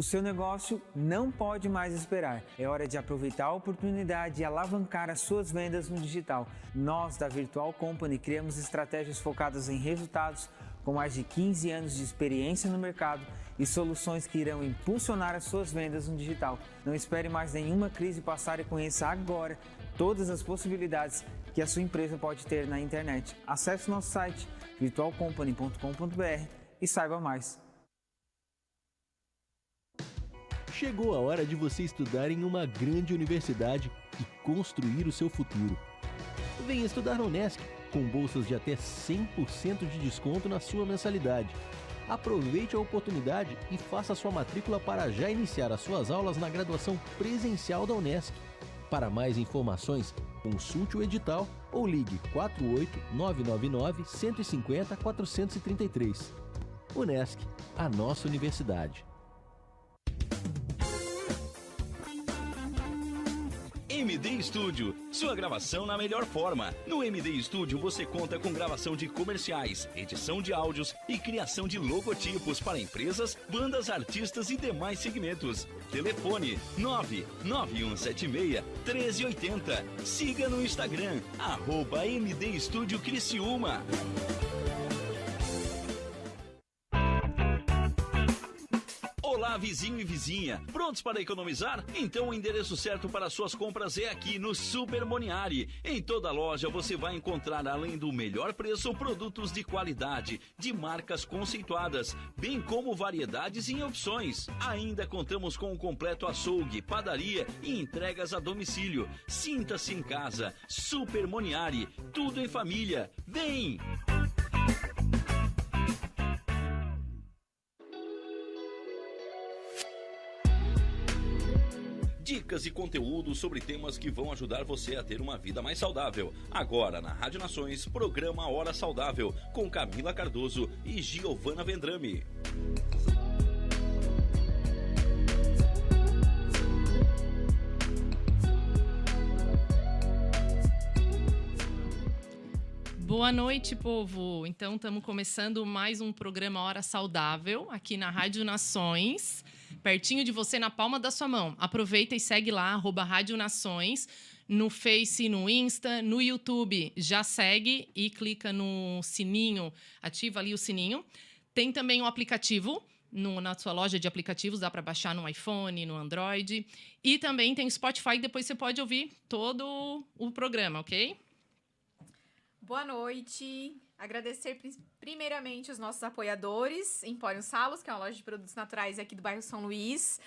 O seu negócio não pode mais esperar. É hora de aproveitar a oportunidade e alavancar as suas vendas no digital. Nós, da Virtual Company, criamos estratégias focadas em resultados com mais de 15 anos de experiência no mercado e soluções que irão impulsionar as suas vendas no digital. Não espere mais nenhuma crise passar e conheça agora todas as possibilidades que a sua empresa pode ter na internet. Acesse nosso site virtualcompany.com.br e saiba mais. Chegou a hora de você estudar em uma grande universidade e construir o seu futuro. Venha estudar na Unesc, com bolsas de até 100% de desconto na sua mensalidade. Aproveite a oportunidade e faça sua matrícula para já iniciar as suas aulas na graduação presencial da Unesc. Para mais informações, consulte o edital ou ligue 48 999 150 433. Unesc, a nossa universidade. MD Studio, sua gravação na melhor forma. No MD Studio você conta com gravação de comerciais, edição de áudios e criação de logotipos para empresas, bandas, artistas e demais segmentos. Telefone 99176-1380. Siga no Instagram, @MD Studio Criciúma. Olá, vizinho e vizinha. Prontos para economizar? Então o endereço certo para suas compras é aqui no Super Moniari. Em toda loja você vai encontrar, além do melhor preço, produtos de qualidade, de marcas conceituadas, bem como variedades e opções. Ainda contamos com um completo açougue, padaria e entregas a domicílio. Sinta-se em casa. Super Moniari. Tudo em família. Vem! Dicas e conteúdo sobre temas que vão ajudar você a ter uma vida mais saudável. Agora na Rádio Nações, programa Hora Saudável, com Camila Cardoso e Giovana Vendrame. Boa noite, povo! Então, estamos começando mais um programa Hora Saudável, aqui na Rádio Nações, pertinho de você, na palma da sua mão. Aproveita e segue lá, @Rádio Nações, no Face, no Insta, no YouTube. Já segue e clica no sininho, ativa ali o sininho. Tem também um aplicativo na sua loja de aplicativos, dá para baixar no iPhone, no Android. E também tem Spotify, depois você pode ouvir todo o programa, ok? Boa noite. Agradecer primeiramente os nossos apoiadores, Empório Salos, que é uma loja de produtos naturais aqui do bairro São Luís,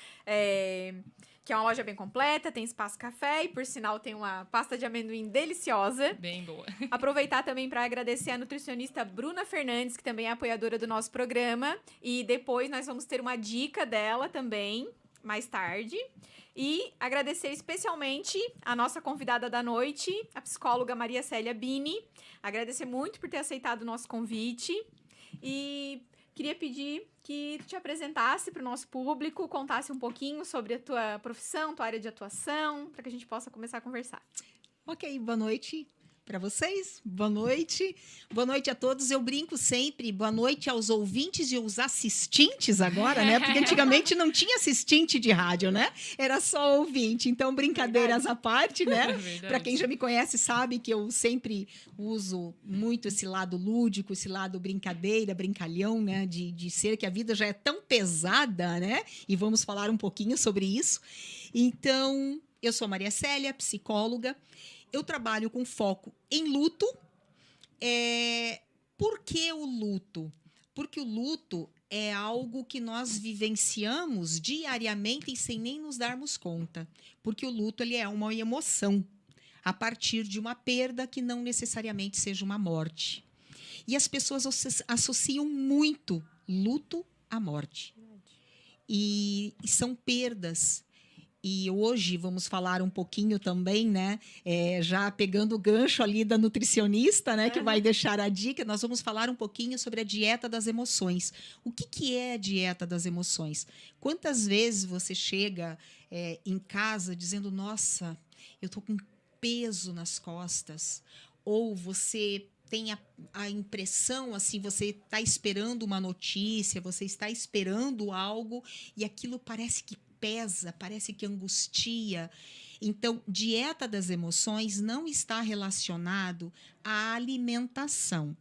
que é uma loja bem completa, tem espaço café e, por sinal, tem uma pasta de amendoim deliciosa. Bem boa. Aproveitar também para agradecer a nutricionista Bruna Fernandes, que também é apoiadora do nosso programa. E depois nós vamos ter uma dica dela também, mais tarde. E agradecer especialmente a nossa convidada da noite, a psicóloga Maria Célia Bini. Agradecer muito por ter aceitado o nosso convite. E queria pedir que tu te apresentasse para o nosso público, contasse um pouquinho sobre a tua profissão, tua área de atuação, para que a gente possa começar a conversar. Ok, boa noite para vocês, boa noite a todos. Eu brinco sempre, boa noite aos ouvintes e aos assistentes agora, né? Porque antigamente não tinha assistente de rádio, né? Era só ouvinte. Então, brincadeiras à parte, né? Para quem já me conhece sabe que eu sempre uso muito esse lado lúdico, esse lado brincadeira, brincalhão, né? De ser que a vida já é tão pesada, né? E vamos falar um pouquinho sobre isso. Então, eu sou Maria Célia, psicóloga. Eu trabalho com foco em luto. Por que o luto? Porque o luto é algo que nós vivenciamos diariamente e sem nem nos darmos conta. Porque o luto ele é uma emoção a partir de uma perda que não necessariamente seja uma morte. E as pessoas associam muito luto à morte. E são perdas. E hoje vamos falar um pouquinho também, né? Já pegando o gancho ali da nutricionista, né? Que vai deixar a dica, nós vamos falar um pouquinho sobre a dieta das emoções. O que é a dieta das emoções? Quantas vezes você chega em casa dizendo, nossa, eu estou com peso nas costas? Ou você tem a impressão, assim, você está esperando uma notícia, você está esperando algo e aquilo parece que pesa, parece que angustia. Então, dieta das emoções não está relacionado à alimentação,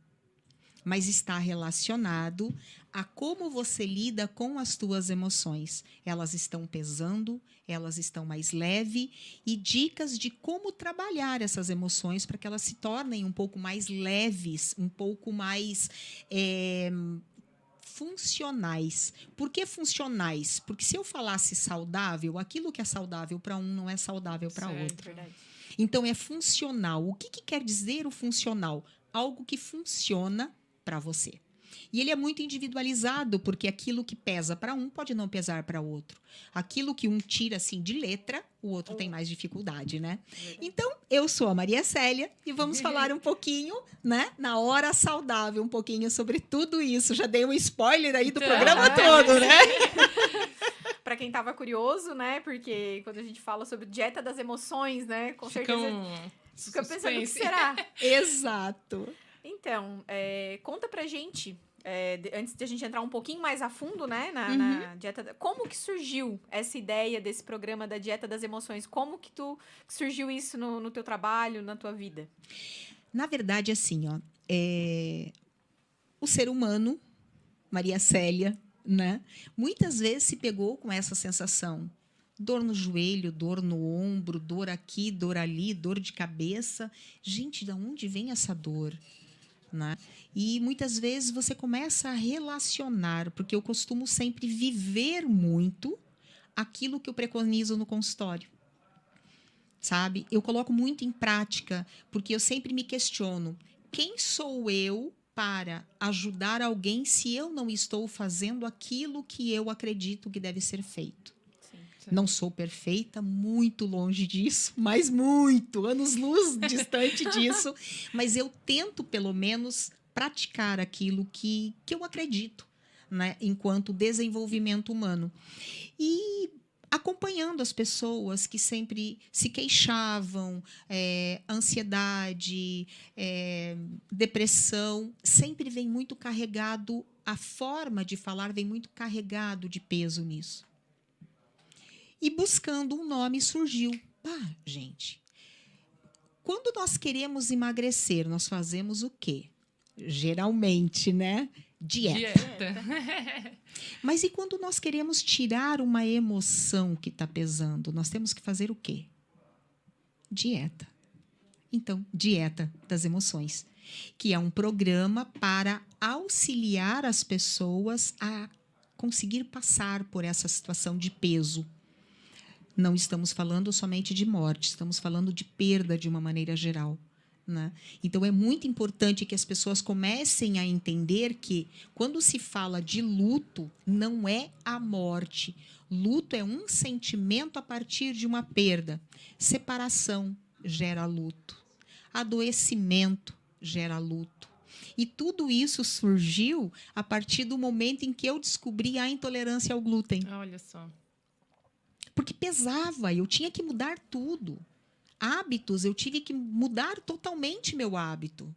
mas está relacionado a como você lida com as tuas emoções. Elas estão pesando, elas estão mais leves, e dicas de como trabalhar essas emoções para que elas se tornem um pouco mais leves, um pouco mais funcionais. Por que funcionais? Porque se eu falasse saudável, aquilo que é saudável para um não é saudável para outro. Verdade. Então, é funcional. O que quer dizer o funcional? Algo que funciona para você. E ele é muito individualizado, porque aquilo que pesa para um pode não pesar para outro. Aquilo que um tira assim de letra, o outro tem mais dificuldade, né? Então, eu sou a Maria Célia e vamos falar um pouquinho, né, na hora saudável, um pouquinho sobre tudo isso. Já dei um spoiler aí do programa todo, né? Para quem tava curioso, né? Porque quando a gente fala sobre dieta das emoções, né? Com certeza fica pensando o que será. Exato. Então, conta pra gente, antes de a gente entrar um pouquinho mais a fundo, né, na dieta, como que surgiu essa ideia desse programa da dieta das emoções? Como que surgiu isso no teu trabalho, na tua vida? Na verdade, assim, ó, o ser humano, Maria Célia, né, muitas vezes se pegou com essa sensação. Dor no joelho, dor no ombro, dor aqui, dor ali, dor de cabeça. Gente, de onde vem essa dor? Né? E muitas vezes você começa a relacionar, porque eu costumo sempre viver muito aquilo que eu preconizo no consultório. Sabe? Eu coloco muito em prática, porque eu sempre me questiono: quem sou eu para ajudar alguém se eu não estou fazendo aquilo que eu acredito que deve ser feito? Não sou perfeita, muito longe disso, mas muito, anos-luz distante disso. Mas eu tento, pelo menos, praticar aquilo que eu acredito, né, enquanto desenvolvimento humano. E acompanhando as pessoas que sempre se queixavam, ansiedade, depressão, sempre vem muito carregado, a forma de falar vem muito carregado de peso nisso. E buscando um nome surgiu. Gente, quando nós queremos emagrecer, nós fazemos o quê? Geralmente, né? Dieta. Mas e quando nós queremos tirar uma emoção que está pesando, nós temos que fazer o quê? Dieta. Então, dieta das emoções, que é um programa para auxiliar as pessoas a conseguir passar por essa situação de peso. Não estamos falando somente de morte, estamos falando de perda de uma maneira geral, né? Então, é muito importante que as pessoas comecem a entender que, quando se fala de luto, não é a morte. Luto é um sentimento a partir de uma perda. Separação gera luto. Adoecimento gera luto. E tudo isso surgiu a partir do momento em que eu descobri a intolerância ao glúten. Olha só. Porque pesava, eu tinha que mudar tudo. Hábitos, eu tive que mudar totalmente meu hábito.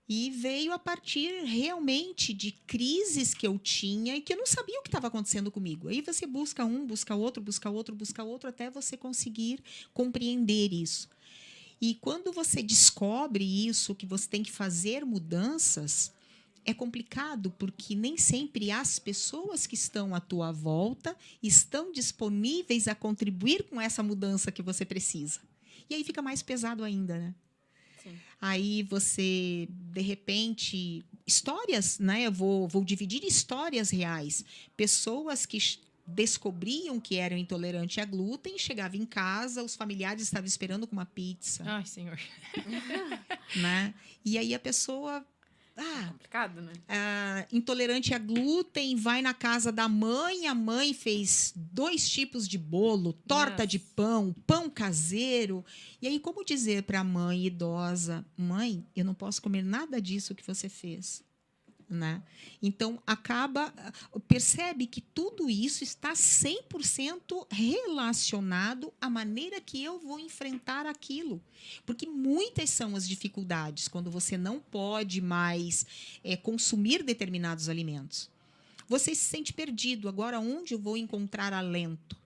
E veio a partir realmente de crises que eu tinha e que eu não sabia o que estava acontecendo comigo. Aí você busca um, busca outro, busca outro, busca outro, até você conseguir compreender isso. E quando você descobre isso, que você tem que fazer mudanças, é complicado, porque nem sempre as pessoas que estão à tua volta estão disponíveis a contribuir com essa mudança que você precisa. E aí fica mais pesado ainda, né? Sim. Aí você, de repente, histórias, né? Eu vou dividir histórias reais. Pessoas que descobriam que eram intolerantes a glúten, chegavam em casa, os familiares estavam esperando com uma pizza. Ai, senhor. Né? E aí a pessoa... complicado, né? Intolerante a glúten, vai na casa da mãe, a mãe fez 2 tipos de bolo, torta de pão, pão caseiro. E aí, como dizer para a mãe idosa: mãe, eu não posso comer nada disso que você fez? né? Então, percebe que tudo isso está 100% relacionado à maneira que eu vou enfrentar aquilo. Porque muitas são as dificuldades quando você não pode mais consumir determinados alimentos. Você se sente perdido. Agora, onde eu vou encontrar alento?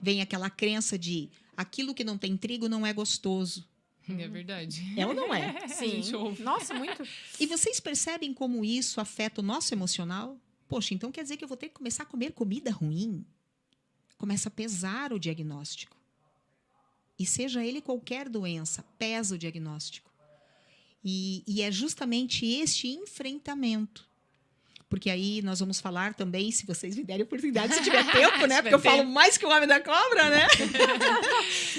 Vem aquela crença de aquilo que não tem trigo não é gostoso. É verdade. É ou não é? Sim. Nossa, muito. E vocês percebem como isso afeta o nosso emocional? Poxa, então quer dizer que eu vou ter que começar a comer comida ruim? Começa a pesar o diagnóstico. E seja ele qualquer doença, pesa o diagnóstico. E é justamente este enfrentamento. Porque aí nós vamos falar também, se vocês me derem oportunidade, se tiver tempo, né? Porque eu falo mais que o Homem da Cobra, né?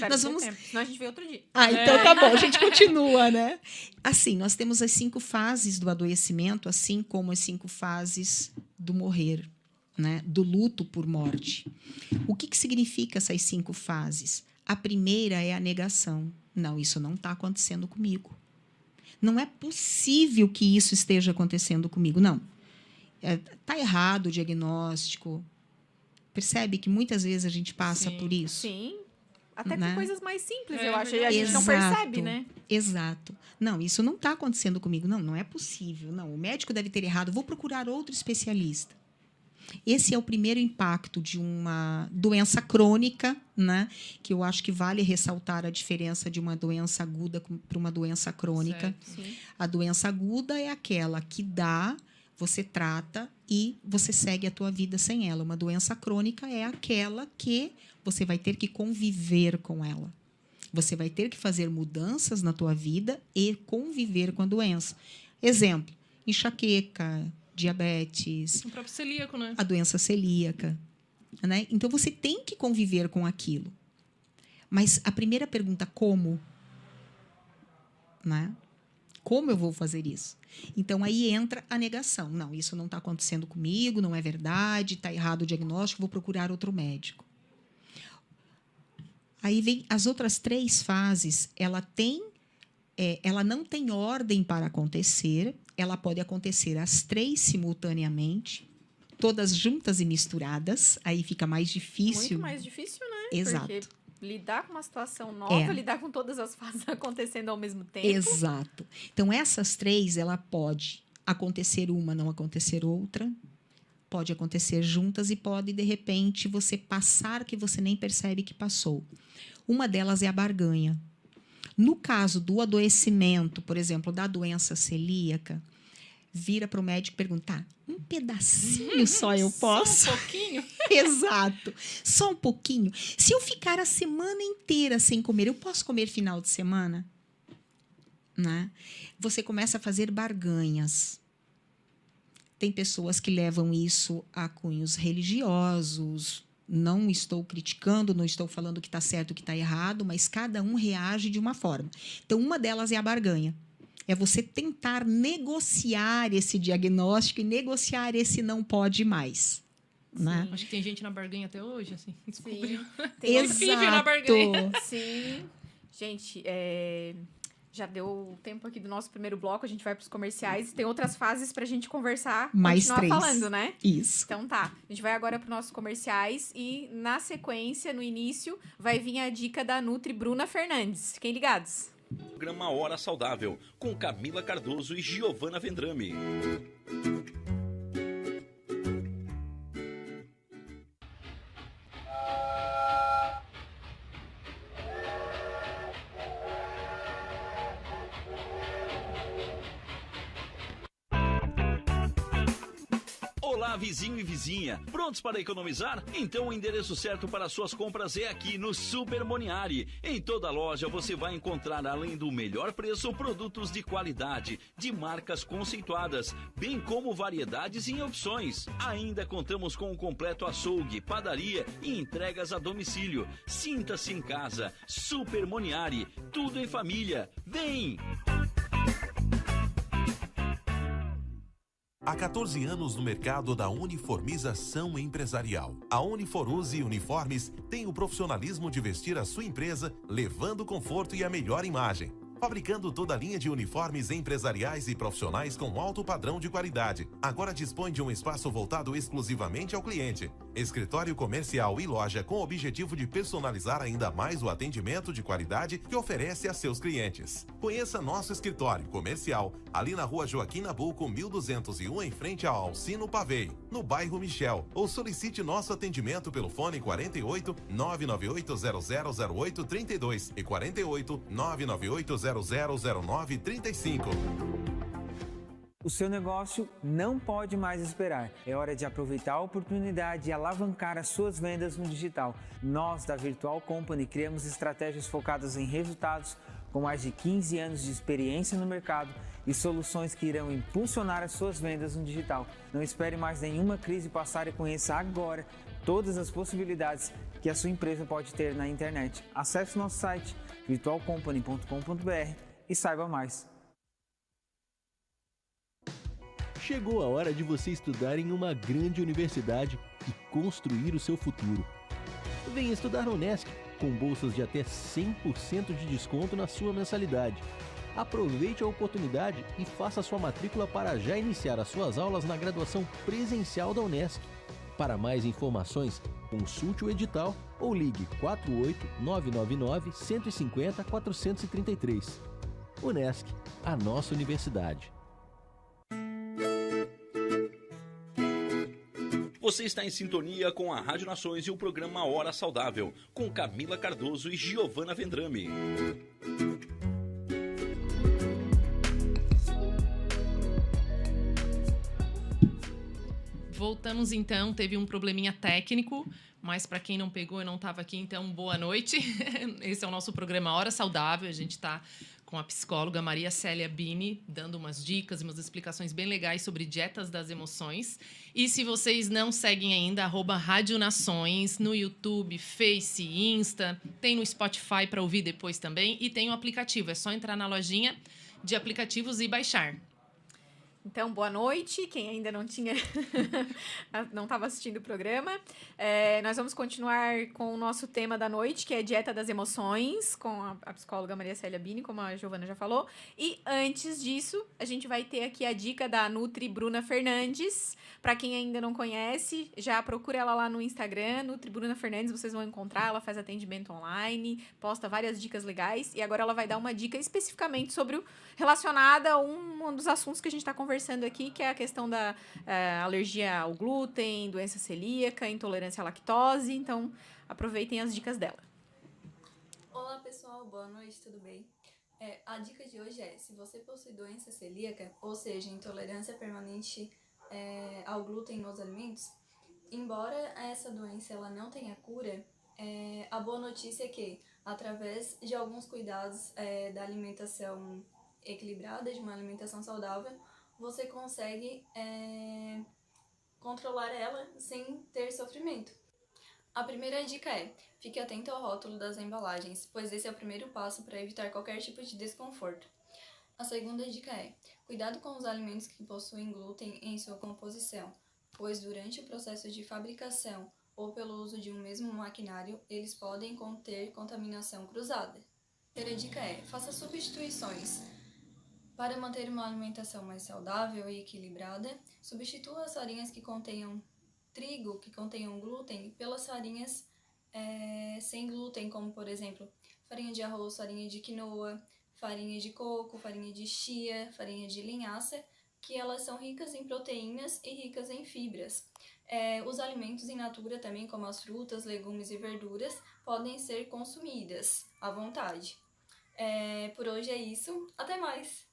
Nós vamos... Senão a gente vê outro dia. Então tá bom, a gente continua, né? Assim, nós temos as 5 fases do adoecimento, assim como as 5 fases do morrer, né? Do luto por morte. O que significa essas 5 fases? A primeira é a negação. Não, isso não está acontecendo comigo. Não é possível que isso esteja acontecendo comigo, não. Está errado o diagnóstico. Percebe que muitas vezes a gente passa por isso? Sim. Até né? com coisas mais simples, eu acho. E a gente não percebe, né? Exato. Não, isso não está acontecendo comigo. Não, não é possível. Não, o médico deve ter errado. Vou procurar outro especialista. Esse é o primeiro impacto de uma doença crônica, né? Que eu acho que vale ressaltar a diferença de uma doença aguda para uma doença crônica. A doença aguda é aquela que dá... Você trata e você segue a tua vida sem ela. Uma doença crônica é aquela que você vai ter que conviver com ela. Você vai ter que fazer mudanças na tua vida e conviver com a doença. Exemplo, enxaqueca, diabetes. O próprio celíaco, né? A doença celíaca. Né? Então, você tem que conviver com aquilo. Mas a primeira pergunta, como? Né? Como eu vou fazer isso? Então, aí entra a negação. Não, isso não está acontecendo comigo, não é verdade, está errado o diagnóstico, vou procurar outro médico. Aí vem as outras 3 fases. Ela não tem ordem para acontecer, ela pode acontecer as 3 simultaneamente, todas juntas e misturadas, aí fica mais difícil. Muito mais difícil, né? Exato. Porque lidar com uma situação nova, lidar com todas as fases acontecendo ao mesmo tempo. Exato. Então, essas 3, ela pode acontecer uma, não acontecer outra. Pode acontecer juntas e pode, de repente, você passar que você nem percebe que passou. Uma delas é a barganha. No caso do adoecimento, por exemplo, da doença celíaca, vira para o médico e pergunta, um pedacinho só eu posso? Só um pouquinho? Exato. Só um pouquinho. Se eu ficar a semana inteira sem comer, eu posso comer final de semana? Né? Você começa a fazer barganhas. Tem pessoas que levam isso a cunhos religiosos. Não estou criticando, não estou falando que está certo, que está errado, mas cada um reage de uma forma. Então, uma delas é a barganha. É você tentar negociar esse diagnóstico e negociar esse não pode mais. Né? Acho que tem gente na barganha até hoje, assim. Descobriu. Tem Exato. Na barganha. Sim. Gente, já deu tempo aqui do nosso primeiro bloco, a gente vai para os comerciais. Tem outras fases para a gente conversar, mais continuar 3. falando, né? Isso. Então tá, a gente vai agora para os nossos comerciais e na sequência, no início, vai vir a dica da Nutri Bruna Fernandes. Fiquem ligados. Programa Hora Saudável, com Camila Cardoso e Giovana Vendrame. Olá, vizinho e vizinha. Prontos para economizar? Então o endereço certo para suas compras é aqui no Super Moniari. Em toda loja você vai encontrar, além do melhor preço, produtos de qualidade, de marcas conceituadas, bem como variedades e opções. Ainda contamos com um completo açougue, padaria e entregas a domicílio. Sinta-se em casa. Super Moniari. Tudo em família. Vem! Há 14 anos no mercado da uniformização empresarial. A Uniforuse Uniformes tem o profissionalismo de vestir a sua empresa, levando conforto e a melhor imagem. fabricando toda a linha de uniformes empresariais e profissionais com alto padrão de qualidade. Agora dispõe de um espaço voltado exclusivamente ao cliente. Escritório comercial e loja com o objetivo de personalizar ainda mais o atendimento de qualidade que oferece a seus clientes. Conheça nosso escritório comercial ali na Rua Joaquim Nabuco, 1201, em frente ao Alcino Pavei, no bairro Michel, ou solicite nosso atendimento pelo fone 48 998 0008 32 e 48 998 0009 35. O seu negócio não pode mais esperar. É hora de aproveitar a oportunidade e alavancar as suas vendas no digital. Nós, da Virtual Company, criamos estratégias focadas em resultados com mais de 15 anos de experiência no mercado e soluções que irão impulsionar as suas vendas no digital. Não espere mais nenhuma crise passar e conheça agora todas as possibilidades que a sua empresa pode ter na internet. Acesse nosso site virtualcompany.com.br e saiba mais. Chegou a hora de você estudar em uma grande universidade e construir o seu futuro. Venha estudar na Unesc, com bolsas de até 100% de desconto na sua mensalidade. Aproveite a oportunidade e faça sua matrícula para já iniciar as suas aulas na graduação presencial da Unesc. Para mais informações, consulte o edital ou ligue 48 999 150 433. Unesc, a nossa universidade. Você está em sintonia com a Rádio Nações e o programa Hora Saudável, com Camila Cardoso e Giovana Vendrame. Voltamos então, teve um probleminha técnico, mas para quem não pegou e não estava aqui, então boa noite. Esse é o nosso programa Hora Saudável, a gente está com a psicóloga Maria Célia Bini, dando umas dicas e umas explicações bem legais sobre dietas das emoções. E se vocês não seguem ainda, @Rádio Nações no YouTube, Face, Insta, tem no Spotify para ouvir depois também, e tem o aplicativo, é só entrar na lojinha de aplicativos e baixar. Então, boa noite. Quem ainda não tinha, não estava assistindo o programa. Nós vamos continuar com o nosso tema da noite, que é dieta das emoções, com a psicóloga Maria Célia Bini, como a Giovana já falou. E antes disso, a gente vai ter aqui a dica da Nutri Bruna Fernandes. Para quem ainda não conhece, já procura ela lá no Instagram, Nutri Bruna Fernandes, vocês vão encontrar. Ela faz atendimento online, posta várias dicas legais. E agora ela vai dar uma dica especificamente sobre relacionada a um dos assuntos que a gente está conversando aqui, que é a questão da alergia ao glúten, doença celíaca, intolerância à lactose. Então, aproveitem as dicas dela. Olá pessoal, boa noite, tudo bem? A dica de hoje é, se você possui doença celíaca, ou seja, intolerância permanente ao glúten nos alimentos, embora essa doença ela não tenha cura, a boa notícia é que, através de alguns cuidados da alimentação equilibrada, de uma alimentação saudável, você consegue controlar ela sem ter sofrimento. A primeira dica é, fique atento ao rótulo das embalagens, pois esse é o primeiro passo para evitar qualquer tipo de desconforto. A segunda dica é, cuidado com os alimentos que possuem glúten em sua composição, pois durante o processo de fabricação ou pelo uso de um mesmo maquinário, eles podem conter contaminação cruzada. A terceira dica é, faça substituições. Para manter uma alimentação mais saudável e equilibrada, substitua as farinhas que contenham trigo, que contenham glúten, pelas farinhas sem glúten, como por exemplo, farinha de arroz, farinha de quinoa, farinha de coco, farinha de chia, farinha de linhaça, que elas são ricas em proteínas e ricas em fibras. Os alimentos in natura também, como as frutas, legumes e verduras, podem ser consumidas à vontade. Por hoje é isso, até mais!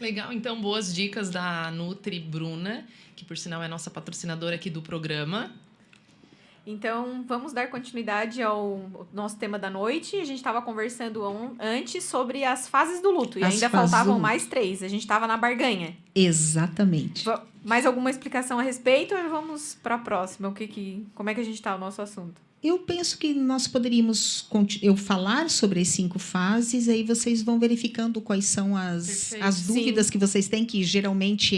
Legal, então boas dicas da Nutri Bruna, que por sinal é nossa patrocinadora aqui do programa. Então, vamos dar continuidade ao nosso tema da noite. A gente estava conversando antes sobre as fases do luto. E As ainda fases faltavam do luto. mais 3. A gente estava na barganha. Exatamente. Mais alguma explicação a respeito ou vamos para a próxima? Como é que a gente está o nosso assunto? Eu penso que nós poderíamos eu falar sobre as 5 fases, aí vocês vão verificando quais são Perfeito. as dúvidas Sim. que vocês têm, que geralmente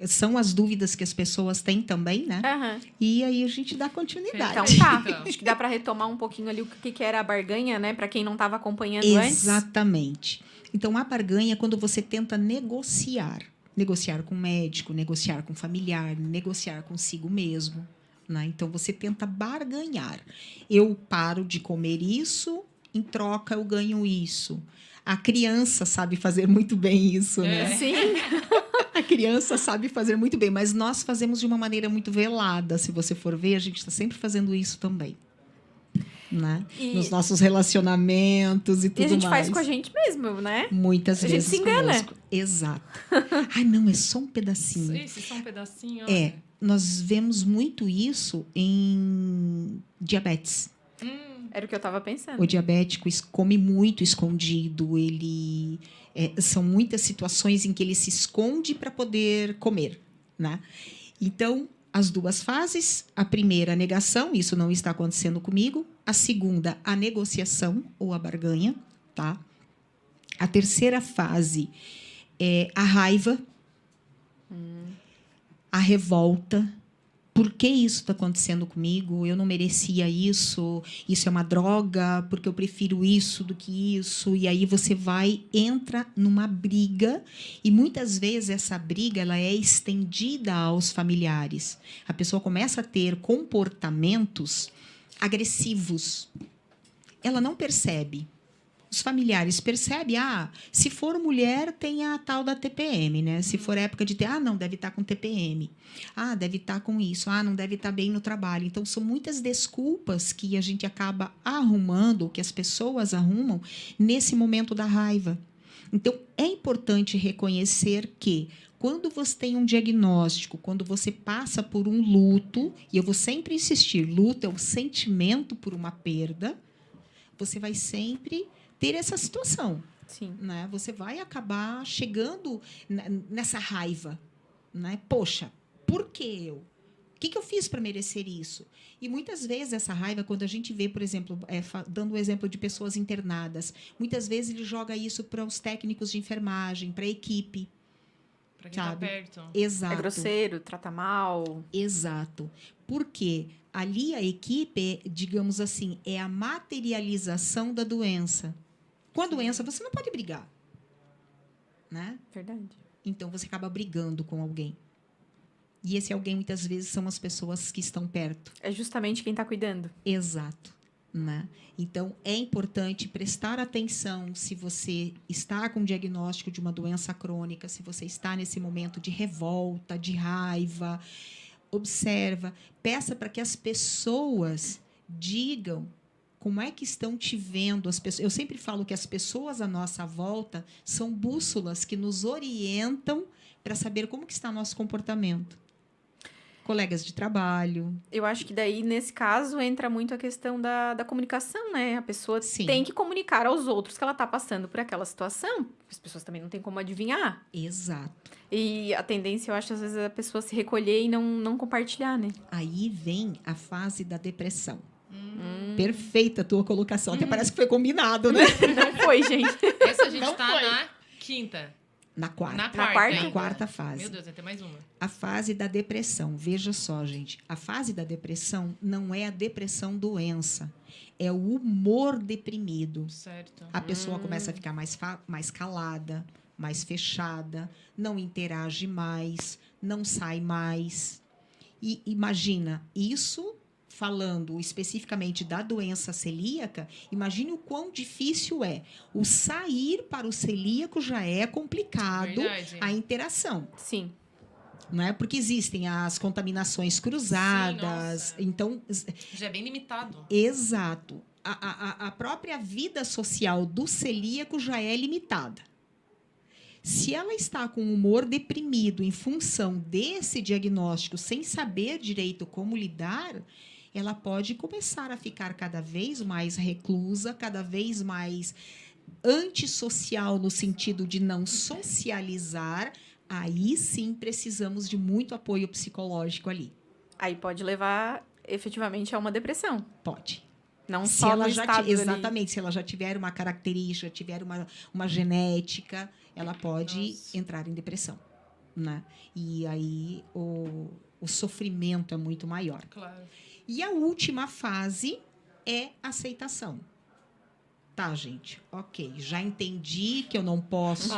são as dúvidas que as pessoas têm também, né? Aham. E aí a gente dá continuidade. Então tá. Acho que dá pra retomar um pouquinho ali o que era a barganha, né? Pra quem não tava acompanhando antes. Exatamente. Então, a barganha é quando você tenta negociar. Negociar com o médico, negociar com o familiar, negociar consigo mesmo. Né? Então, você tenta barganhar. Eu paro de comer isso, em troca eu ganho isso. A criança sabe fazer muito bem isso, né? Sim. A criança sabe fazer muito bem, mas nós fazemos de uma maneira muito velada. Se você for ver, a gente está sempre fazendo isso também. Né? E- Nos nossos relacionamentos e tudo E a gente mais. faz com a gente mesmo, né? Muitas A gente vezes se engana. conosco. Exato. Ai, não, é só um pedacinho. Esse só um pedacinho. É, nós vemos muito isso em diabetes. Era o que eu tava pensando. O diabético come muito escondido, são muitas situações em que ele se esconde para poder comer, né? Então, as 2 fases, a primeira, a negação, isso não está acontecendo comigo. A segunda, a negociação ou a barganha, tá? A terceira fase é a raiva, a revolta. Por que isso está acontecendo comigo? Eu não merecia isso. Isso é uma droga, porque eu prefiro isso do que isso. E aí você entra numa briga. E muitas vezes essa briga ela é estendida aos familiares. A pessoa começa a ter comportamentos agressivos. Ela não percebe. Os familiares percebem, se for mulher, tem a tal da TPM, né? Se for época de não, deve estar com TPM. Deve estar com isso. Não deve estar bem no trabalho. Então, são muitas desculpas que a gente acaba arrumando, que as pessoas arrumam, nesse momento da raiva. Então, é importante reconhecer que, quando você tem um diagnóstico, quando você passa por um luto, e eu vou sempre insistir, luto é o sentimento por uma perda, você vai sempre ter essa situação. Sim. Né? Você vai acabar chegando nessa raiva. Né? Poxa, por que eu? O que eu fiz para merecer isso? E muitas vezes essa raiva, quando a gente vê, por exemplo, dando o exemplo de pessoas internadas, muitas vezes ele joga isso para os técnicos de enfermagem, para a equipe. Pra quem tá perto. Exato. É grosseiro, trata mal. Exato. Porque ali a equipe, digamos assim, é a materialização da doença. Com a doença, você não pode brigar. Né? Verdade. Então, você acaba brigando com alguém. E esse alguém, muitas vezes, são as pessoas que estão perto. É justamente quem tá cuidando. Exato. Né? Então, é importante prestar atenção se você está com diagnóstico de uma doença crônica, se você está nesse momento de revolta, de raiva. Observa, peça para que as pessoas digam como é que estão te vendo. Eu sempre falo que as pessoas à nossa volta são bússolas que nos orientam para saber como que está nosso comportamento. Colegas de trabalho. Eu acho que daí, nesse caso, entra muito a questão da comunicação, né? A pessoa Sim. tem que comunicar aos outros que ela tá passando por aquela situação. As pessoas também não têm como adivinhar. Exato. E a tendência, eu acho, às vezes, é a pessoa se recolher e não compartilhar, né? Aí vem a fase da depressão. Perfeita a tua colocação. Até parece que foi combinado, né? Não foi, gente. Essa a gente Não tá foi. na quinta. Na quarta. Na quarta. quarta? ainda. Na quarta fase. Meu Deus, vai ter mais uma. A fase da depressão. Veja só, gente. A fase da depressão não é a depressão doença. É o humor deprimido. Certo. A pessoa começa a ficar mais calada, mais fechada, não interage mais, não sai mais. E imagina, isso falando especificamente da doença celíaca, imagine o quão difícil é. O sair para o celíaco já é complicado, Verdade. a interação. Sim. Não é? Porque existem as contaminações cruzadas. nossa. Então, Já é bem limitado. exato. A própria vida social do celíaco já é limitada. Se ela está com o humor deprimido em função desse diagnóstico, sem saber direito como lidar, ela pode começar a ficar cada vez mais reclusa, cada vez mais antissocial, no sentido de não socializar. Aí sim precisamos de muito apoio psicológico ali. Aí pode levar efetivamente é uma depressão. Pode. Não Se só ela no já estado ali. exatamente, se ela já tiver uma característica, tiver uma genética, ela pode entrar em depressão, né? E aí o sofrimento é muito maior. Claro. E a última fase é aceitação. Tá, gente? Ok, já entendi que eu não posso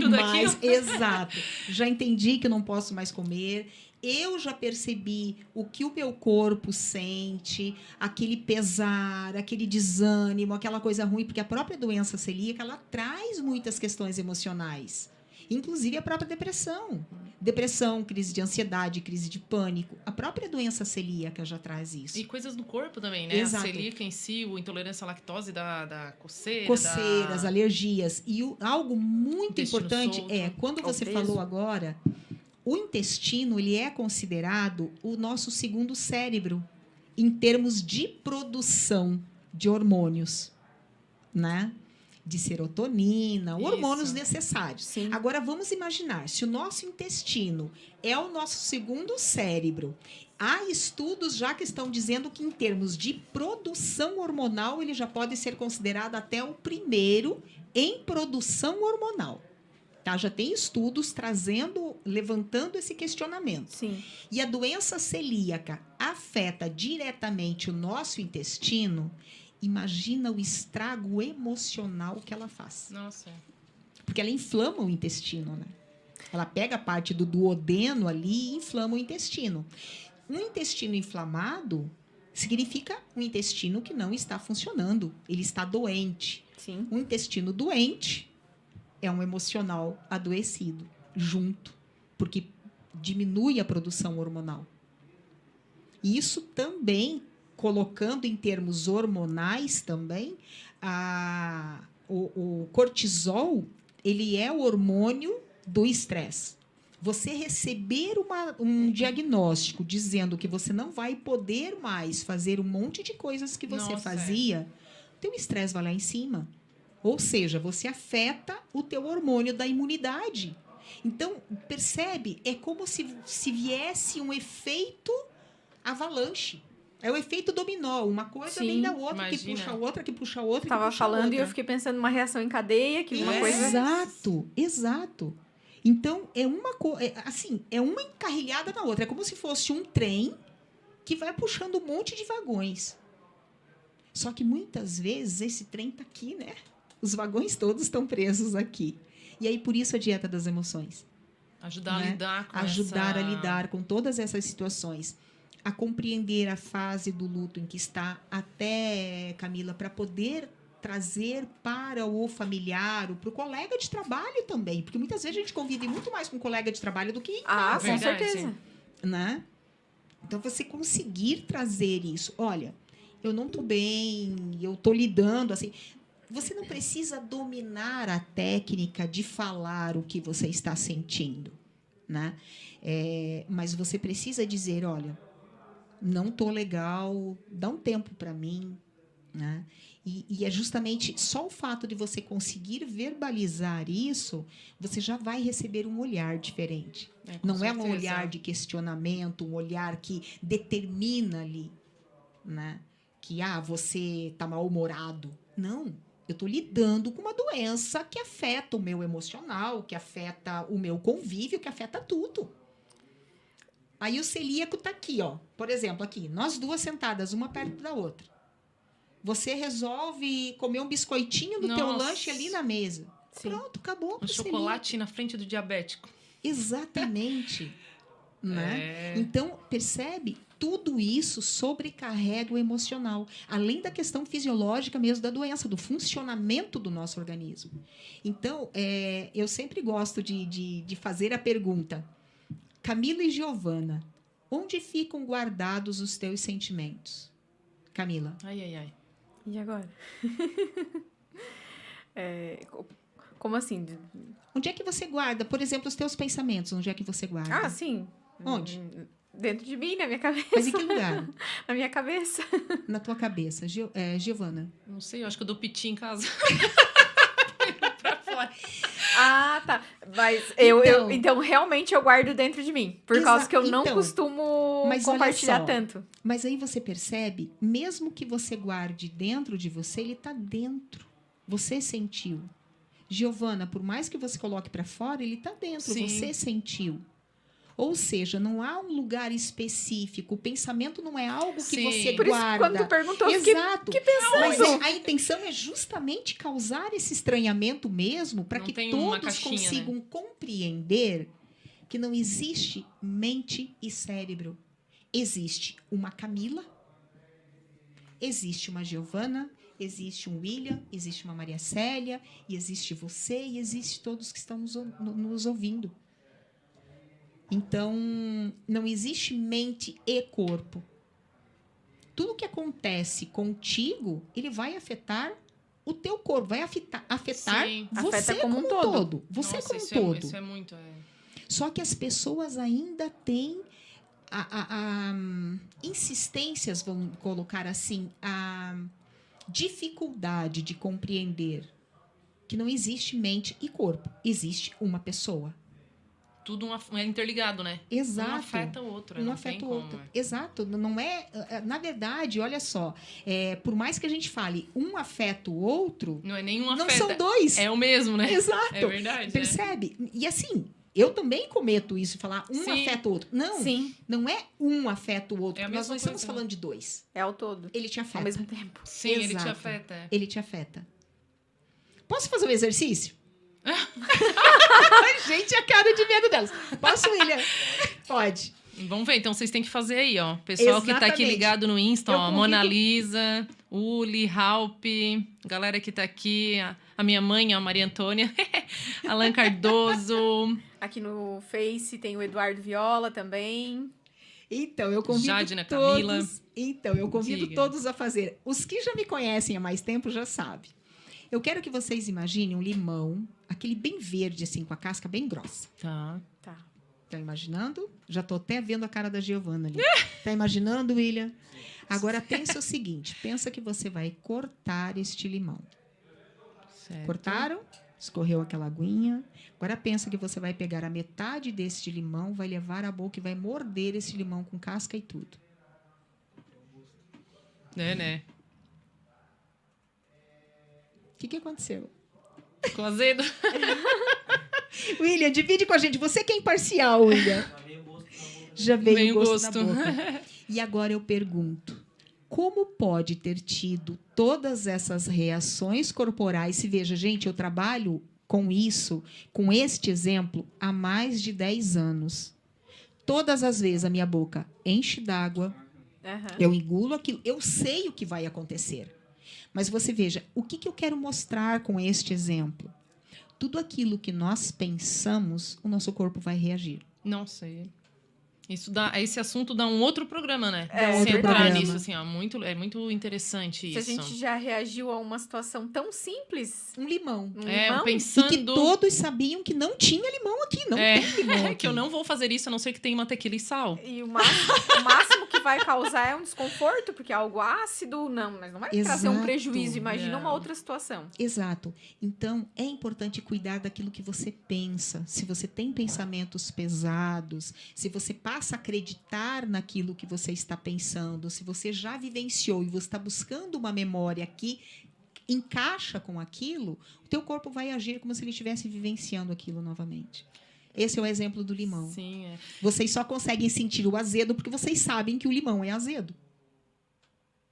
mais... Exato. Já entendi que eu não posso mais comer. Eu já percebi o que o meu corpo sente, aquele pesar, aquele desânimo, aquela coisa ruim, porque a própria doença celíaca, ela traz muitas questões emocionais, inclusive a própria depressão. Depressão, crise de ansiedade, crise de pânico. A própria doença celíaca já traz isso. E coisas no corpo também, né? Exato. A celíaca em si, a intolerância à lactose da coceira. Coceiras, alergias. E algo muito Intestino importante solto. é, quando você Obeso. falou agora, o intestino, ele é considerado o nosso segundo cérebro em termos de produção de hormônios, né? De serotonina, Isso. hormônios necessários. Sim. Agora, vamos imaginar, se o nosso intestino é o nosso segundo cérebro, há estudos já que estão dizendo que, em termos de produção hormonal, ele já pode ser considerado até o primeiro em produção hormonal. Tá? Já tem estudos levantando esse questionamento. Sim. E a doença celíaca afeta diretamente o nosso intestino. Imagina o estrago emocional que ela faz. Nossa. Porque ela inflama o intestino, né? Ela pega a parte do duodeno ali e inflama o intestino. Um intestino inflamado significa um intestino que não está funcionando. Ele está doente. Sim. Um intestino doente é um emocional adoecido junto, porque diminui a produção hormonal. E isso também, colocando em termos hormonais também, o cortisol, ele é o hormônio do estresse. Você receber um diagnóstico dizendo que você não vai poder mais fazer um monte de coisas que você Nossa, fazia, teu estresse vai lá em cima. Ou seja, você afeta o teu hormônio da imunidade. Então, percebe? É como se viesse um efeito avalanche. É o efeito dominó. Uma coisa Sim, vem da outra, imagina. que puxa a outra, que puxa a outra, Tava que puxa a falando outra. e eu fiquei pensando numa reação em cadeia, que uma coisa... Exato, exato. Então, é uma encarrilhada na outra. É como se fosse um trem que vai puxando um monte de vagões. Só que muitas vezes esse trem está aqui, né? Os vagões todos estão presos aqui. E aí, por isso, a dieta das emoções. Ajudar a Né? lidar com Ajudar a lidar com todas essas situações. A compreender a fase do luto em que está até, Camila, para poder trazer para o familiar, ou para o colega de trabalho também. Porque muitas vezes a gente convive muito mais com o colega de trabalho do que em Ah, casa. com Verdade. certeza. Né? Então, você conseguir trazer isso. Olha, eu não estou bem, eu estou lidando assim. Você não precisa dominar a técnica de falar o que você está sentindo, né? Mas você precisa dizer, olha, não estou legal, dá um tempo para mim, né? E é justamente só o fato de você conseguir verbalizar isso, você já vai receber um olhar diferente. com Não é um certeza. olhar de questionamento, um olhar que determina ali, né? Que você está mal-humorado. Não. Eu estou lidando com uma doença que afeta o meu emocional, que afeta o meu convívio, que afeta tudo. Aí o celíaco está aqui, ó. Por exemplo, aqui, nós duas sentadas, uma perto da outra. Você resolve comer um biscoitinho no teu Nossa. lanche ali na mesa. Sim. Pronto, acabou. Um pro chocolate na frente do diabético. Exatamente. Né? É. Então, percebe? Tudo isso sobrecarrega o emocional. Além da questão fisiológica mesmo da doença, do funcionamento do nosso organismo. Então, eu sempre gosto de fazer a pergunta. Camila e Giovana, onde ficam guardados os teus sentimentos? Camila. Ai, ai, ai. E agora? Como assim? Onde é que você guarda, por exemplo, os teus pensamentos? Onde é que você guarda? Ah, sim. Onde? Dentro de mim, na minha cabeça. Mas em que lugar? Na minha cabeça. Na tua cabeça. Giovana. Não sei, eu acho que eu dou piti em casa. Pra fora. agora. Ah, tá. Mas então, realmente eu guardo dentro de mim. Por causa que eu não costumo mas olha compartilhar só, tanto. Mas aí você percebe, mesmo que você guarde dentro de você, ele está dentro. Você sentiu. Giovana, por mais que você coloque para fora, ele está dentro. Sim. Você sentiu. Ou seja, não há um lugar específico. O pensamento não é algo que Sim. você Por isso, guarda. quando tu perguntou, eu fiquei Exato. pensando. Mas a intenção é justamente causar esse estranhamento mesmo, para Não que tem uma todos caixinha, consigam compreender que não existe mente e cérebro. Existe uma Camila, existe uma Giovana, existe um William, existe uma Maria Célia, e existe você, e existe todos que estão nos ouvindo. Então, não existe mente e corpo. Tudo que acontece contigo, ele vai afetar o teu corpo, vai afetar Sim. você Afeta como um todo. Você Nossa, como um isso todo. isso é muito... Só que as pessoas ainda têm insistências, vamos colocar assim, a dificuldade de compreender que não existe mente e corpo, existe uma pessoa. Tudo é interligado, né? Exato. Um afeta o outro. Um não afeta tem o outro. como, Exato. Não é. Na verdade, olha só. Por mais que a gente fale um afeta o outro, Não é nenhum não afeta. são dois. É o mesmo, né? Exato. É verdade. Percebe? E assim, eu também cometo isso, falar um Sim. afeta o outro. Não, Sim, não é um afeta o outro. É a Nós mesma não estamos coisa, falando de dois. é ao todo. Ele te afeta. Ao mesmo tempo. Sim, ele te Exato. afeta. É. Ele te afeta. Posso fazer um exercício? Gente, a cara de medo delas. Posso, William? Pode. Vamos ver, então vocês têm que fazer aí, ó. Pessoal que tá aqui Exatamente. ligado no Insta, Eu ó. convido- Mona Lisa, Uli, Halp, galera que tá aqui, a minha mãe, a Maria Antônia, Alan Cardoso, Aqui no Face tem o Eduardo Viola também. Então, eu convido Jadna todos. Camila. Então, eu convido Diga. todos a fazer. Os que já me conhecem há mais tempo já sabem. Eu quero que vocês imaginem um limão, aquele bem verde, assim, com a casca bem grossa. tá. Tá. Tá imaginando? Já tô até vendo a cara da Giovana ali. Tá imaginando, William? Agora pensa o seguinte, pensa que você vai cortar este limão. Certo. Cortaram? Escorreu aquela aguinha. Agora pensa que você vai pegar a metade deste limão, vai levar à boca e vai morder esse limão com casca e tudo. Né? O que aconteceu? Ficou azedo? William, divide com a gente. Você que é imparcial, William. Já veio o gosto na boca. E agora eu pergunto, como pode ter tido todas essas reações corporais? Se veja, gente, eu trabalho com isso, com este exemplo, há mais de 10 anos. Todas as vezes a minha boca enche d'água, Aham. eu engulo aquilo, eu sei o que vai acontecer. Mas você veja, o que eu quero mostrar com este exemplo? Tudo aquilo que nós pensamos, o nosso corpo vai reagir. Não sei. Esse assunto dá um outro programa, né? É, Se outro entrar programa. nisso, assim, ó, é muito interessante Se a isso. gente já reagiu a uma situação tão simples, Um limão. um É, limão, E pensando... que todos sabiam que não tinha limão aqui. Não tem limão aqui. que eu não vou fazer isso, a não ser que tenha uma tequila e sal. e o máximo que vai causar é um desconforto, porque é algo ácido, mas não vai trazer um Exato. prejuízo. Imagina Não. uma outra situação. Exato. Então, é importante cuidar daquilo que você pensa. Se você tem pensamentos pesados, se você passa a acreditar naquilo que você está pensando, se você já vivenciou e você está buscando uma memória que encaixa com aquilo, o teu corpo vai agir como se ele estivesse vivenciando aquilo novamente. Esse é o exemplo do limão. Sim, é. Vocês só conseguem sentir o azedo porque vocês sabem que o limão é azedo.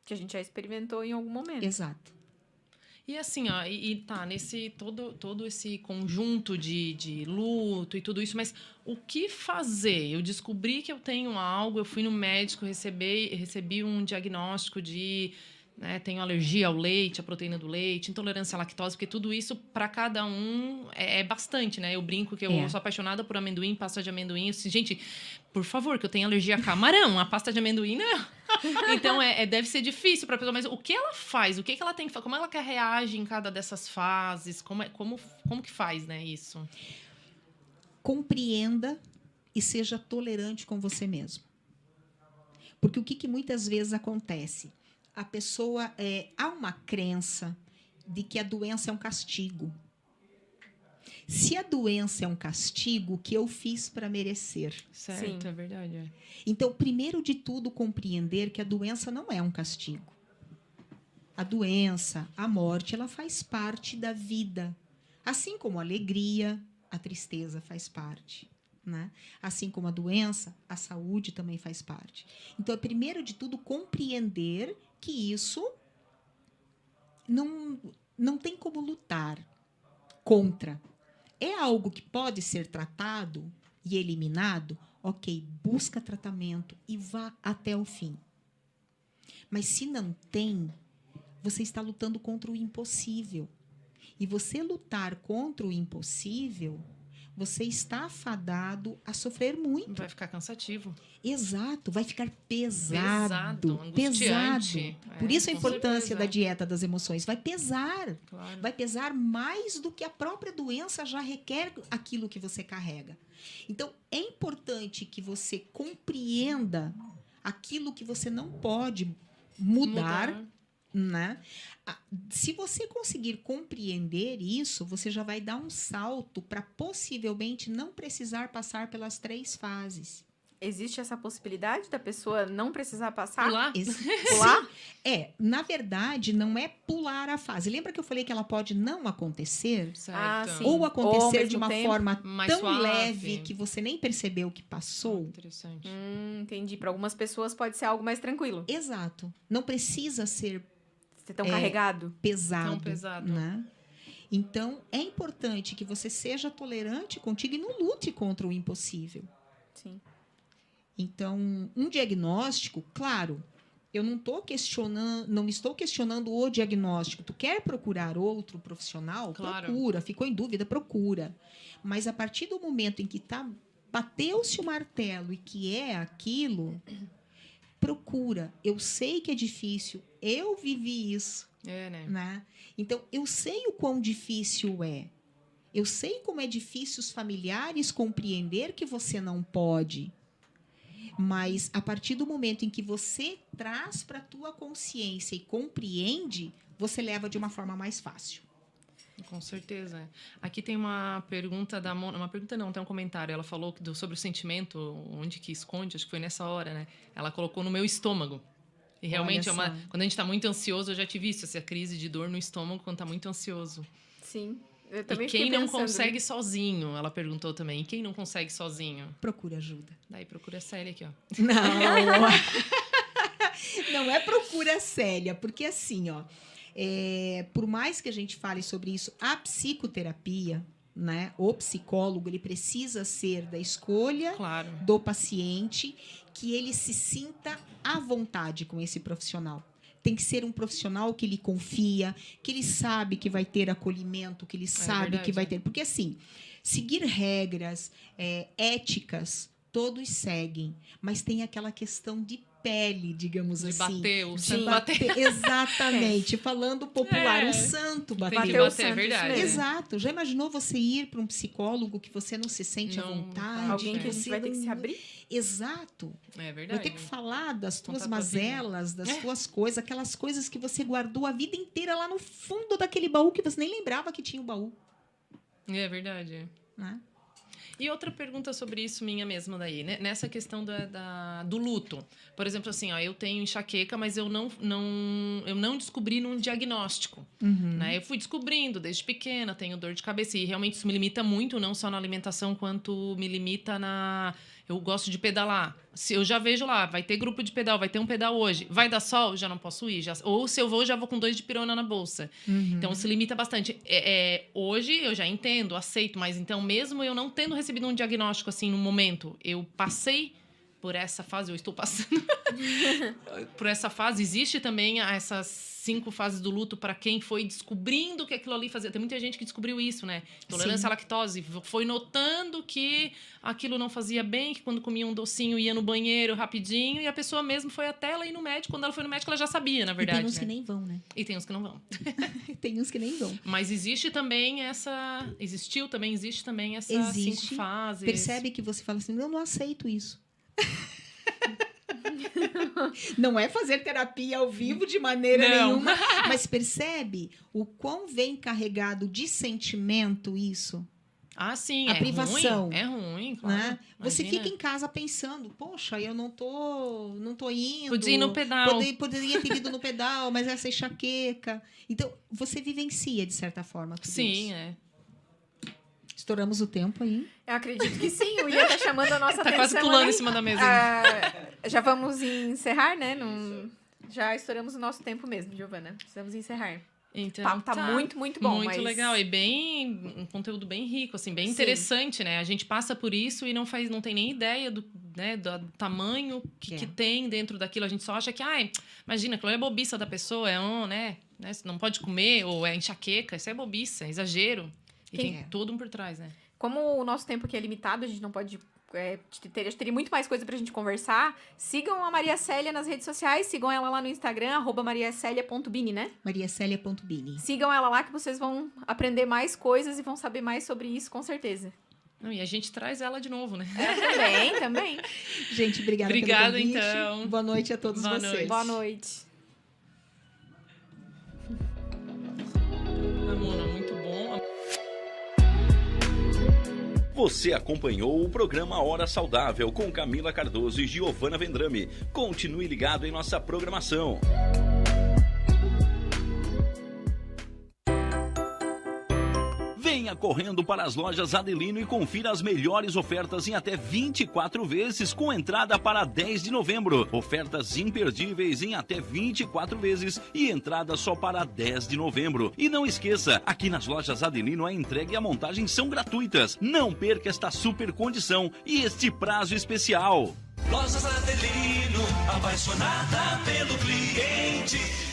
Que a gente já experimentou em algum momento. Exato. E assim, ó, tá, nesse todo esse conjunto de luto e tudo isso, mas o que fazer? Eu descobri que eu tenho algo, eu fui no médico, recebi um diagnóstico de, né, tenho alergia ao leite, à proteína do leite, intolerância à lactose, porque tudo isso, para cada um, é bastante, né? Eu brinco que eu sou apaixonada por amendoim, pasta de amendoim. Gente, por favor, que eu tenho alergia a camarão, a pasta de amendoim, não. Então, deve ser difícil para a pessoa, mas o que ela faz? O que ela tem que fazer? Como ela reage em cada dessas fases? Como que faz, né, isso? Compreenda e seja tolerante com você mesmo. Porque o que muitas vezes acontece? A pessoa... há uma crença de que a doença é um castigo. Se a doença é um castigo, o que eu fiz para merecer? Certo, Sim. é verdade. Então, primeiro de tudo, compreender que a doença não é um castigo. A doença, a morte, ela faz parte da vida. Assim como a alegria, a tristeza faz parte. Né? Assim como a doença, a saúde também faz parte. Então, é primeiro de tudo compreender que isso não tem como lutar contra. É algo que pode ser tratado e eliminado? Ok, busca tratamento e vá até o fim. Mas se não tem, você está lutando contra o impossível. E você lutar contra o impossível, você está afadado a sofrer muito. Vai ficar cansativo. Exato, vai ficar pesado. Angustiante. Por isso a com importância certeza. da dieta das emoções. Vai pesar. Claro. Vai pesar mais do que a própria doença já requer aquilo que você carrega. Então, é importante que você compreenda aquilo que você não pode mudar. Né? Se você conseguir compreender isso, você já vai dar um salto para possivelmente não precisar passar pelas 3 fases. Existe essa possibilidade da pessoa não precisar passar? Pular? Pular? Na verdade, não é pular a fase. Lembra que eu falei que ela pode não acontecer? Certo. Ah, sim. Ou Ou acontecer ao de mesmo uma tempo, forma mais tão suave. leve que você nem percebeu que passou? Interessante. Entendi. Para algumas pessoas pode ser algo mais tranquilo. Exato. Não precisa ser Ser tão carregado. pesado. Tão pesado. Né? Então, é importante que você seja tolerante contigo e não lute contra o impossível. Sim. Então, um diagnóstico, claro, eu não estou questionando o diagnóstico. Tu quer procurar outro profissional? Claro. Procura. Ficou em dúvida? Procura. Mas a partir do momento em que bateu-se o martelo e que é aquilo, procura. Eu sei que é difícil. Eu vivi isso. Né? Então, eu sei o quão difícil é. Eu sei como é difícil os familiares compreender que você não pode. Mas, a partir do momento em que você traz para a tua consciência e compreende, você leva de uma forma mais fácil. Com certeza. Aqui tem uma pergunta da Mona. Uma pergunta não, tem um comentário. Ela falou sobre o sentimento, onde que esconde, acho que foi nessa hora, né? Ela colocou no meu estômago. E realmente, quando a gente está muito ansioso, eu já tive isso, essa crise de dor no estômago quando está muito ansioso. Sim. Eu também E quem não pensando, consegue sozinho? Ela perguntou também. E quem não consegue sozinho? Procura ajuda. Daí procura a Célia aqui, ó. Não. Não é procura Célia, porque assim, ó, por mais que a gente fale sobre isso, a psicoterapia, né, o psicólogo, ele precisa ser da escolha do paciente, que ele se sinta à vontade com esse profissional. Tem que ser um profissional que ele confia, que ele sabe que vai ter acolhimento, que ele sabe que vai ter... Porque, assim, seguir regras, éticas, todos seguem. Mas tem aquela questão de pele, digamos de assim. Bater, o santo bater. Exatamente. Falando popular, o santo bater. Tem que bater, é verdade. Exato. Já imaginou você ir para um psicólogo que você não se sente à vontade? Alguém que a gente vai ter que se abrir? Exato. É verdade. Vai ter que falar das tuas Contar mazelas, das tuas coisas, aquelas coisas que você guardou a vida inteira lá no fundo daquele baú que você nem lembrava que tinha o baú. É verdade. Né? E outra pergunta sobre isso minha mesma daí, né? Nessa questão do luto. Por exemplo, assim, ó, eu tenho enxaqueca, mas eu não descobri num diagnóstico. Né? Eu fui descobrindo desde pequena, tenho dor de cabeça. E realmente isso me limita muito, não só na alimentação, quanto me limita na... Eu gosto de pedalar. Se eu já vejo lá, vai ter grupo de pedal, vai ter um pedal hoje. Vai dar sol? Já não posso ir. Ou se eu vou, já vou com 2 dipirona na bolsa. Então, se limita bastante. Hoje, eu já entendo, aceito. Mas, então, mesmo eu não tendo recebido um diagnóstico, assim, no momento, eu passei por essa fase, eu estou passando por essa fase. Existe também essas 5 fases do luto para quem foi descobrindo que aquilo ali fazia. Tem muita gente que descobriu isso, né? Intolerância à lactose. Foi notando que aquilo não fazia bem, que quando comia um docinho ia no banheiro rapidinho, e a pessoa mesmo foi até ela ir no médico. Quando ela foi no médico, ela já sabia, na verdade. E tem uns que nem vão, né? E tem uns que não vão. Tem uns que nem vão. Mas existe também essa... Existe também essas 5 fases. Percebe que você fala assim, eu não aceito isso. Não é fazer terapia ao vivo de maneira nenhuma, mas percebe o quão vem carregado de sentimento isso? Ah, sim, A é privação, ruim. É ruim, claro. né? Você Imagina. fica em casa pensando, poxa, eu não tô indo. Podia ir no pedal. Poderia ter ido no pedal, mas essa enxaqueca. Então, você vivencia, de certa forma, tudo Sim, isso. é. Estouramos o tempo aí. Eu acredito que sim, o Ian tá chamando a nossa Tá atenção. quase pulando ali. em cima da mesa. Já vamos encerrar, né? Já estouramos o nosso tempo mesmo, Giovana. Precisamos encerrar. Então, O papo tá muito, muito bom. Muito mas... legal e um conteúdo bem rico, assim, bem Sim. interessante, né? A gente passa por isso e não tem nem ideia do tamanho que tem dentro daquilo. A gente só acha que, imagina, aquilo é bobiça da pessoa, né? Não pode comer, ou é enxaqueca, isso é bobiça, é exagero. E tem tudo por trás, né? Como o nosso tempo aqui é limitado, a gente não pode... teria muito mais coisa pra gente conversar. Sigam a Maria Célia nas redes sociais. Sigam ela lá no Instagram, @mariacelia.bini, né? mariacelia.bini. Sigam ela lá que vocês vão aprender mais coisas e vão saber mais sobre isso, com certeza. E a gente traz ela de novo, né? Também. Gente, obrigada Obrigada, pelo convite. então. Boa noite a todos Boa vocês. noite. Boa noite. Ramona, muito bom. Você acompanhou o programa Hora Saudável com Camila Cardoso e Giovana Vendrame. Continue ligado em nossa programação. Venha correndo para as lojas Adelino e confira as melhores ofertas em até 24 vezes com entrada para 10 de novembro. Ofertas imperdíveis em até 24 vezes e entrada só para 10 de novembro. E não esqueça, aqui nas lojas Adelino a entrega e a montagem são gratuitas. Não perca esta super condição e este prazo especial. Lojas Adelino, apaixonada pelo cliente.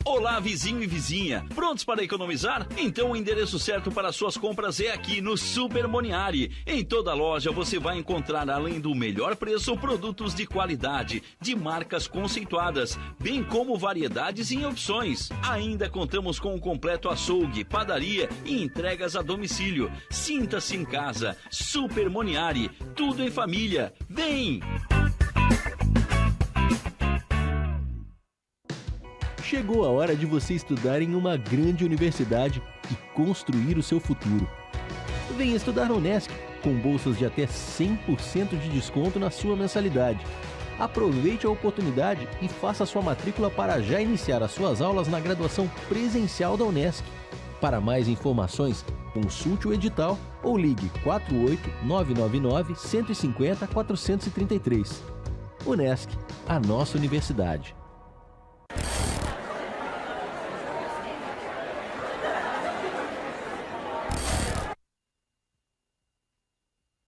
Olá, vizinho e vizinha. Prontos para economizar? Então o endereço certo para suas compras é aqui no Super Moniari. Em toda loja você vai encontrar, além do melhor preço, produtos de qualidade, de marcas conceituadas, bem como variedades e opções. Ainda contamos com um completo açougue, padaria e entregas a domicílio. Sinta-se em casa. Super Moniari. Tudo em família. Vem! Chegou a hora de você estudar em uma grande universidade e construir o seu futuro. Venha estudar na Unesc, com bolsas de até 100% de desconto na sua mensalidade. Aproveite a oportunidade e faça sua matrícula para já iniciar as suas aulas na graduação presencial da Unesc. Para mais informações, consulte o edital ou ligue 48 999 150 433. Unesc, a nossa universidade.